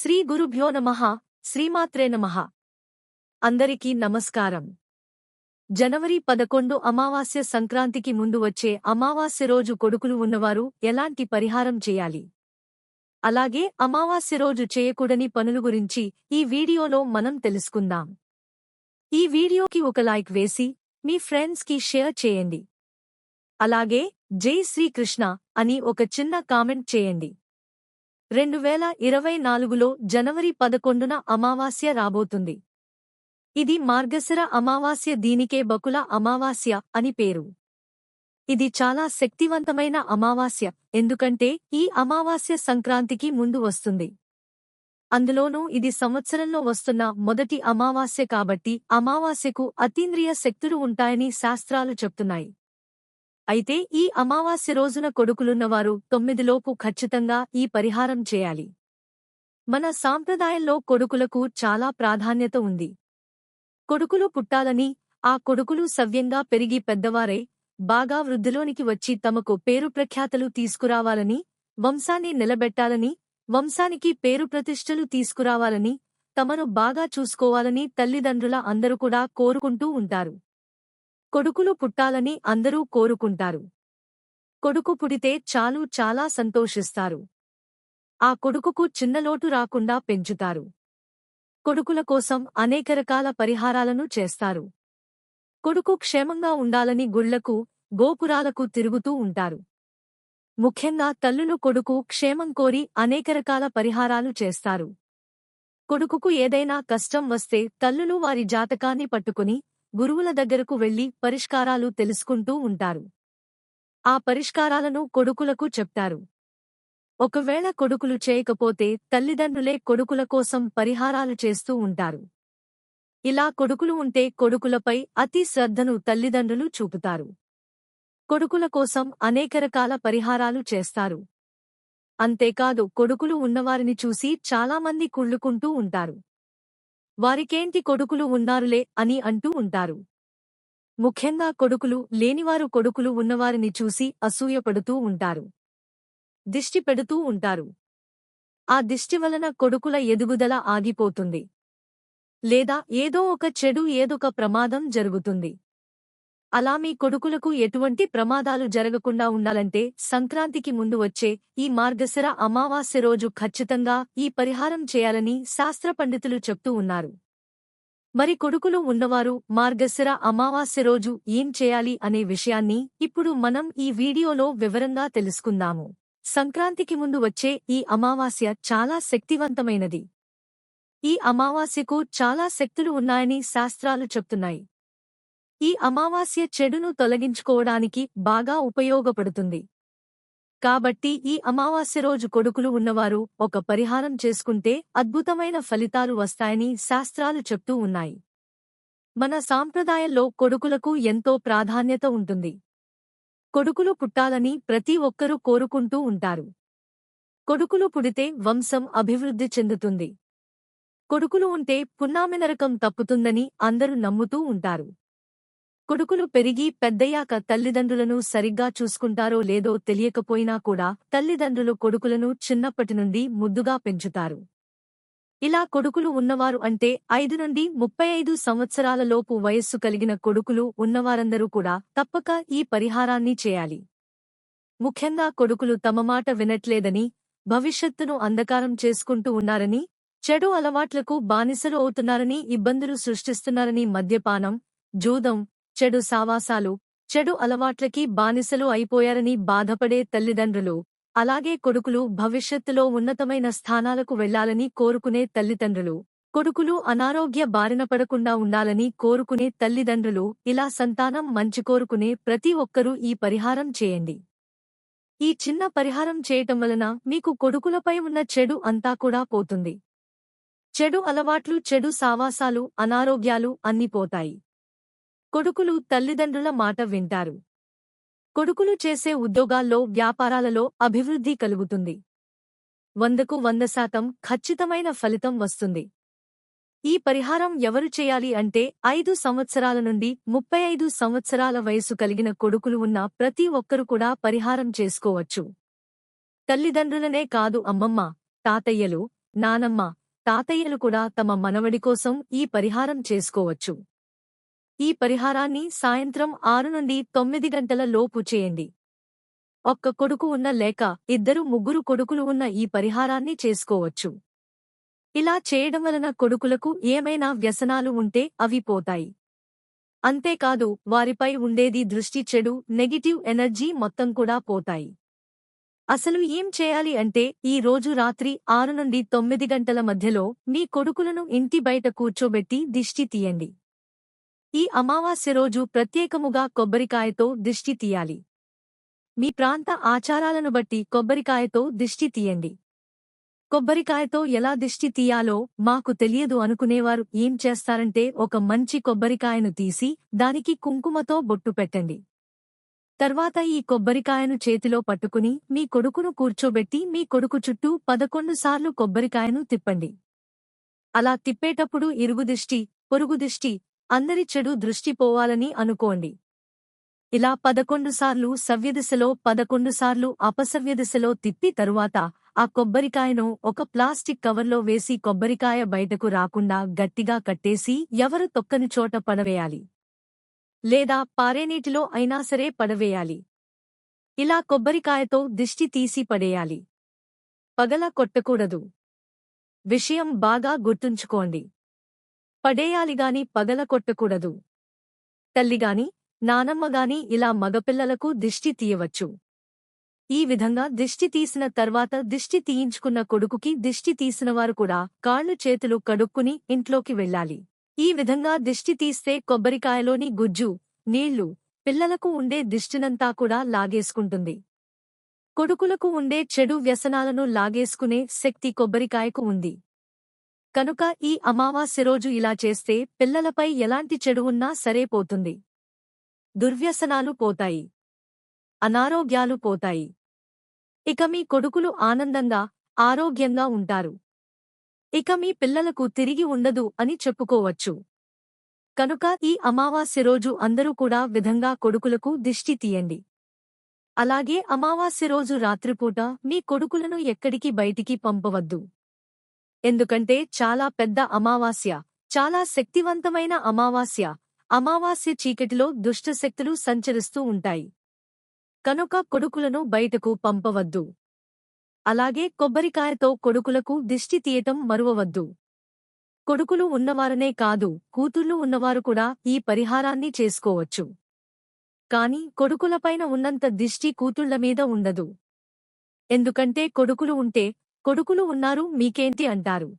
శ్రీ గురుభ్యో నమః. శ్రీమాత్రే నమః. అందరికీ నమస్కారం. జనవరి 11 అమావాస్య సంక్రాంతికి ముందు వచ్చే అమావాస్య రోజు కొడుకులు ఉన్నవారు ఎలాంటి పరిహారం చేయాలి? అలాగే అమావాస్య రోజు చేయకూడని పనులు గురించి ఈ వీడియోలో మనం తెలుసుకుందాం. ఈ వీడియోకి ఒక లైక్ వేసి మీ ఫ్రెండ్స్ కి షేర్ చేయండి. అలాగే జై శ్రీకృష్ణ అని ఒక చిన్న కామెంట్ చేయండి. 2024లో జనవరి 11న అమావాస్య రాబోతుంది. ఇది మార్గశిర అమావాస్య. దీనికే బకుల అమావాస్య అని పేరు. ఇది చాలా శక్తివంతమైన అమావాస్య, ఎందుకంటే ఈ అమావాస్య సంక్రాంతికి ముందు వస్తుంది. అందులోనూ ఇది సంవత్సరంలో వస్తున్న మొదటి అమావాస్య కాబట్టి అమావాస్యకు అతీంద్రియ శక్తులు ఉంటాయని శాస్త్రాలు చెప్తున్నాయి. అయితే ఈ అమావాస్య రోజున కొడుకులున్నవారు 9లోపు ఖచ్చితంగా ఈ పరిహారం చేయాలి. మన సాంప్రదాయంలో కొడుకులకు చాలా ప్రాధాన్యత ఉంది. కొడుకులు పుట్టాలని, ఆ కొడుకులు సవ్యంగా పెరిగి పెద్దవారై బాగా వృద్ధిలోనికి వచ్చి తమకు పేరు ప్రఖ్యాతలు తీసుకురావాలని, వంశాన్ని నిలబెట్టాలని, వంశానికి పేరు ప్రతిష్టలు తీసుకురావాలని, తమను బాగా చూసుకోవాలని తల్లిదండ్రుల అందరూ కూడా కోరుకుంటూ ఉంటారు. కొడుకులు పుట్టాలని అందరూ కోరుకుంటారు. కొడుకు పుడితే చాలు చాలా సంతోషిస్తారు. ఆ కొడుకుకు చిన్నలోటు రాకుండా పెంచుతారు. కొడుకుల కోసం అనేక రకాల పరిహారాలను చేస్తారు. కొడుకు క్షేమంగా ఉండాలని గుళ్లకు, గోపురాలకు తిరుగుతూ ఉంటారు. ముఖ్యంగా తల్లులు కొడుకు క్షేమం కోరి అనేక రకాల పరిహారాలు చేస్తారు. కొడుకుకు ఏదైనా కష్టం వస్తే తల్లులు వారి జాతకాన్ని పట్టుకుని గురువుల దగ్గరకు వెళ్లి పరిష్కారాలు తెలుసుకుంటూ ఉంటారు. ఆ పరిష్కారాలను కొడుకులకు చెప్తారు. ఒకవేళ కొడుకులు చేయకపోతే తల్లిదండ్రులే కొడుకుల కోసం పరిహారాలు చేస్తూ ఉంటారు. ఇలా కొడుకులు ఉంటే కొడుకులపై అతి శ్రద్ధను తల్లిదండ్రులు చూపుతారు. కొడుకుల కోసం అనేక రకాల పరిహారాలు చేస్తారు. అంతేకాదు, కొడుకులు ఉన్నవారిని చూసి చాలామంది కుళ్ళుకుంటూ ఉంటారు. వారికేంటి కొడుకులు ఉన్నారులే అని అంటూ ఉంటారు. ముఖ్యంగా కొడుకులు లేనివారు కొడుకులు ఉన్నవారిని చూసి అసూయపడుతూ ఉంటారు. దిష్టి పెడుతూ ఉంటారు. ఆ దిష్టి వలన కొడుకుల ఎదుగుదల ఆగిపోతుంది. లేదా ఏదో ఒక చెడు, ఏదొక ప్రమాదం జరుగుతుంది. అలా మీ కొడుకులకు ఎటువంటి ప్రమాదాలు జరగకుండా ఉండాలంటే సంక్రాంతికి ముందు వచ్చే ఈ మార్గశిర అమావాస్య రోజు ఖచ్చితంగా ఈ పరిహారం చేయాలని శాస్త్ర పండితులు చెప్తూ ఉన్నారు. మరి కొడుకులు ఉన్నవారు మార్గశిర అమావాస్య రోజు ఏం చేయాలి అనే విషయాన్ని ఇప్పుడు మనం ఈ వీడియోలో వివరంగా తెలుసుకుందాము. సంక్రాంతికి ముందు వచ్చే ఈ అమావాస్య చాలా శక్తివంతమైనది. ఈ అమావాస్యకు చాలా శక్తులు ఉన్నాయని శాస్త్రాలు చెప్తున్నాయి. ఈ అమావాస్య చెడును తొలగించుకోవడానికి బాగా ఉపయోగపడుతుంది. కాబట్టి ఈ అమావాస్య రోజు కొడుకులు ఉన్నవారు ఒక పరిహారం చేసుకుంటే అద్భుతమైన ఫలితాలు వస్తాయని శాస్త్రాలు చెప్తూ ఉన్నాయి. మన సాంప్రదాయంలో కొడుకులకు ఎంతో ప్రాధాన్యత ఉంటుంది. కొడుకులు పుట్టాలని ప్రతి ఒక్కరూ కోరుకుంటూ ఉంటారు. కొడుకులు పుడితే వంశం అభివృద్ధి చెందుతుంది. కొడుకులు ఉంటే పున్నామినరకం తప్పుతుందని అందరూ నమ్ముతూ ఉంటారు. కొడుకులు పెరిగి పెద్దయ్యాక తల్లిదండ్రులను సరిగ్గా చూసుకుంటారో లేదో తెలియకపోయినా కూడా తల్లిదండ్రులు కొడుకులను చిన్నప్పటి నుండి ముద్దుగా పెంచుతారు. ఇలా కొడుకులు ఉన్నవారు అంటే 5 నుండి 35 సంవత్సరాల లోపు వయస్సు కలిగిన కొడుకులు ఉన్నవారందరూ కూడా తప్పక ఈ పరిహారాన్ని చేయాలి. ముఖ్యంగా కొడుకులు తమ మాట వినట్లేదని, భవిష్యత్తును అంధకారం చేసుకుంటూ ఉన్నారని, చెడు అలవాట్లకు బానిసలు అవుతున్నారని, ఇబ్బందులు సృష్టిస్తున్నారని, మద్యపానం, జూదం, చెడు సావాసాలు, చెడు అలవాట్లకి బానిసలు అయిపోయారని బాధపడే తల్లిదండ్రులు, అలాగే కొడుకులు భవిష్యత్తులో ఉన్నతమైన స్థానాలకు వెళ్లాలని కోరుకునే తల్లిదండ్రులు, కొడుకులు అనారోగ్య బారిన పడకుండా ఉండాలని కోరుకునే తల్లిదండ్రులు, ఇలా సంతానం మంచి కోరుకునే ప్రతి ఒక్కరూ ఈ పరిహారం చేయండి. ఈ చిన్న పరిహారం చేయటం వలన మీకు కొడుకులపై ఉన్న చెడు అంతా కూడా పోతుంది. చెడు అలవాట్లు, చెడు సావాసాలు, అనారోగ్యాలు అన్నీ పోతాయి. కొడుకులు తల్లిదండ్రుల మాట వింటారు. కొడుకులు చేసే ఉద్యోగాల్లో, వ్యాపారాలలో అభివృద్ధి కలుగుతుంది. 100కు 100% ఖచ్చితమైన ఫలితం వస్తుంది. ఈ పరిహారం ఎవరు చేయాలి అంటే 5 సంవత్సరాల నుండి 35 సంవత్సరాల వయసు కలిగిన కొడుకులు ఉన్న ప్రతి ఒక్కరు కూడా పరిహారం చేసుకోవచ్చు. తల్లిదండ్రులనే కాదు, అమ్మమ్మ, తాతయ్యలు, నానమ్మ, తాతయ్యలు కూడా తమ మనవడి కోసం ఈ పరిహారం చేసుకోవచ్చు. ఈ పరిహారాన్ని సాయంత్రం 6 నుండి 9 గంటల లోపు చేయండి. ఒక్క కొడుకు ఉన్న లేక 2-3 కొడుకులు ఉన్న ఈ పరిహారాన్ని చేసుకోవచ్చు. ఇలా చేయడం వలన కొడుకులకు ఏమైనా వ్యసనాలు ఉంటే అవి పోతాయి. అంతేకాదు వారిపై ఉండేది దృష్టి, చెడు నెగిటివ్ ఎనర్జీ మొత్తం కూడా పోతాయి. అసలు ఏం చేయాలి అంటే ఈ రోజు రాత్రి 6 నుండి 9 గంటల మధ్యలో మీ కొడుకులను ఇంటి బయట కూర్చోబెట్టి దిష్టి తీయండి. ఈ అమావాస్య రోజు ప్రత్యేకముగా కొబ్బరికాయతో దిష్టి తీయాలి. మీ ప్రాంత ఆచారాలను బట్టి కొబ్బరికాయతో దిష్టి తీయండి. కొబ్బరికాయతో ఎలా దిష్టి తీయాలో మాకు తెలియదు అనుకునేవారు ఏం చేస్తారంటే ఒక మంచి కొబ్బరికాయను తీసి దానికి కుంకుమతో బొట్టు పెట్టండి. తర్వాత ఈ కొబ్బరికాయను చేతిలో పట్టుకుని మీ కొడుకును కూర్చోబెట్టి మీ కొడుకు చుట్టూ 11 సార్లు కొబ్బరికాయను తిప్పండి. అలా తిప్పేటప్పుడు ఇరుగు దిష్టి, పొరుగు దిష్టి, అందరి చెడు దృష్టి పోవాలని అనుకోండి. ఇలా 11 సార్లు సవ్యదిశలో 11 సార్లు అపసవ్యదిశలో తిప్పి తరువాత ఆ కొబ్బరికాయను ఒక ప్లాస్టిక్ కవర్లో వేసి కొబ్బరికాయ బయటకు రాకుండా గట్టిగా కట్టేసి ఎవరు తొక్కని చోట పడవేయాలి. లేదా పారేనీటిలో అయినా సరే పడవేయాలి. ఇలా కొబ్బరికాయతో దిష్టి తీసి పడేయాలి. పగల కొట్టకూడదు. విషయం బాగా గుర్తుంచుకోండి. పడేయాలిగాని పగల కొట్టకూడదు. తల్లిగాని నానమ్మగాని ఇలా మగపిల్లలకు దిష్టి తీయవచ్చు. ఈ విధంగా దిష్టి తీసిన తర్వాత దిష్టి తీయించుకున్న కొడుకుకి దిష్టి తీసినవారు కూడా కాళ్ళు చేతులు కడుక్కుని ఇంట్లోకి వెళ్ళాలి. ఈ విధంగా దిష్టి తీస్తే కొబ్బరికాయలోని గుజ్జు, నీళ్లు పిల్లలకు ఉండే దిష్టినంతా కూడా లాగేసుకుంటుంది. కొడుకులకు ఉండే చెడు వ్యసనాలను లాగేసుకునే శక్తి కొబ్బరికాయకు ఉంది. కనుక ఈ అమావాస్య రోజు ఇలా చేస్తే పిల్లలపై ఎలాంటి చెడు ఉన్నా సరే పోతుంది. దుర్వ్యసనాలు పోతాయి. అనారోగ్యాలు పోతాయి. ఇక మీ కొడుకులు ఆనందంగా, ఆరోగ్యంగా ఉంటారు. ఇక మీ పిల్లలకు తిరిగి ఉండదు అని చెప్పుకోవచ్చు. కనుక ఈ అమావాస్య రోజు అందరూ కూడా విధంగా కొడుకులకు దిష్టి తీయండి. అలాగే అమావాస్య రోజు రాత్రిపూట మీ కొడుకులను ఎక్కడికి బయటికి పంపవద్దు. ఎందుకంటే చాలా పెద్ద అమావాస్య, చాలా శక్తివంతమైన అమావాస్య. అమావాస్య చీకటిలో దుష్టశక్తులు సంచరిస్తూ ఉంటాయి. కనుక కొడుకులను బయటకు పంపవద్దు. అలాగే కొబ్బరికాయతో కొడుకులకు దిష్టి తీయటం మరువవద్దు. కొడుకులు ఉన్నవారనే కాదు, కూతుళ్లు ఉన్నవారు కూడా ఈ పరిహారాన్ని చేసుకోవచ్చు. కాని కొడుకులపైన ఉన్నంత దిష్టి కూతుళ్ల మీద ఉండదు. ఎందుకంటే కొడుకులు ఉంటే కొడుకులు ఉన్నారు మీకేంటి అంటారు.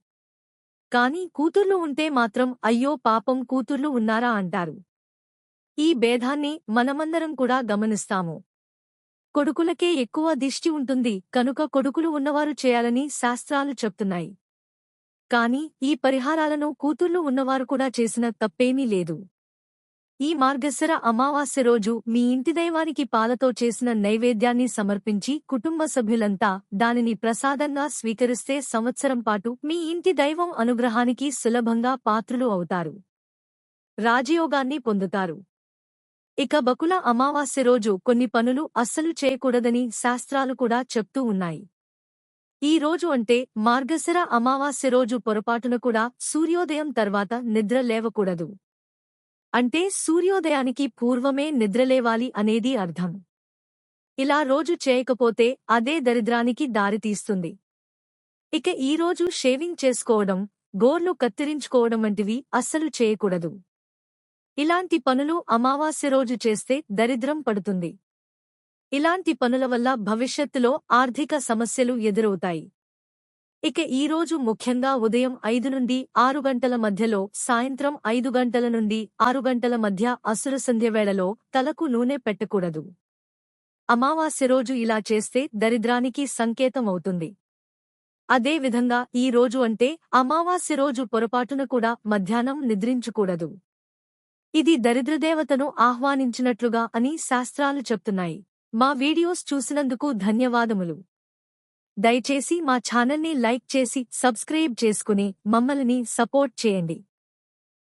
కాని కూతుర్లు ఉంటే మాత్రం అయ్యో పాపం కూతుర్లు ఉన్నారా అంటారు. ఈ భేదాన్ని మనమందరం కూడా గమనిస్తాము. కొడుకులకే ఎక్కువ దిష్టి ఉంటుంది కనుక కొడుకులు ఉన్నవారు చేయాలని శాస్త్రాలు చెప్తున్నాయి. కాని ఈ పరిహారాలను కూతుర్లు ఉన్నవారు కూడా చేసిన తప్పేమీ లేదు. ఈ మార్గశిర అమావాస్య రోజు మీ ఇంటి దైవానికి పాలతో చేసిన నైవేద్యాన్ని సమర్పించి కుటుంబ సభ్యులంతా దానిని ప్రసాదంగా స్వీకరిస్తే సంవత్సరం పాటు మీ ఇంటి దైవం అనుగ్రహానికి సులభంగా పాత్రులు అవుతారు. రాజయోగాన్ని పొందుతారు. ఇక బకుళ అమావాస్య రోజు కొన్ని పనులు అస్సలు చేయకూడదని శాస్త్రాలు కూడా చెప్తూ ఉన్నాయి. ఈ రోజు అంటే మార్గశిర అమావాస్య రోజు పొరపాటున కూడా సూర్యోదయం తర్వాత నిద్ర లేవకూడదు. అంటే సూర్యోదయానికి పూర్వమే నిద్రలేవాలి అనేది అర్థం. ఇలా రోజు చేయకపోతే అదే దరిద్రానికి దారితీస్తుంది. ఇక ఈరోజు షేవింగ్ చేసుకోవడం, గోర్లు కత్తిరించుకోవడం వంటివి అస్సలు చేయకూడదు. ఇలాంటి పనులు అమావాస్య రోజు చేస్తే దరిద్రం పడుతుంది. ఇలాంటి పనుల వల్ల భవిష్యత్తులో ఆర్థిక సమస్యలు ఎదురవుతాయి. ఇక ఈరోజు ముఖ్యంగా ఉదయం 5 నుండి 6 గంటల మధ్యలో, సాయంత్రం 5 గంటల నుండి 6 గంటల మధ్య అసుర సంధ్య వేళలో తలకు నూనె పెట్టకూడదు. అమావాస్య రోజు ఇలా చేస్తే దరిద్రానికి సంకేతం అవుతుంది. అదే విధంగా ఈ రోజు అంటే అమావాస్య రోజు పొరపాటున కూడా మధ్యాహ్నం నిద్రించకూడదు. ఇది దరిద్రదేవతను ఆహ్వానించినట్లుగా అని శాస్త్రాలు చెప్తున్నాయి. మా వీడియోస్ చూసినందుకు ధన్యవాదములు. దయచేసి మా ఛానల్ని లైక్ చేసి సబ్స్క్రైబ్ చేసుకుని మమ్మల్ని సపోర్ట్ చేయండి.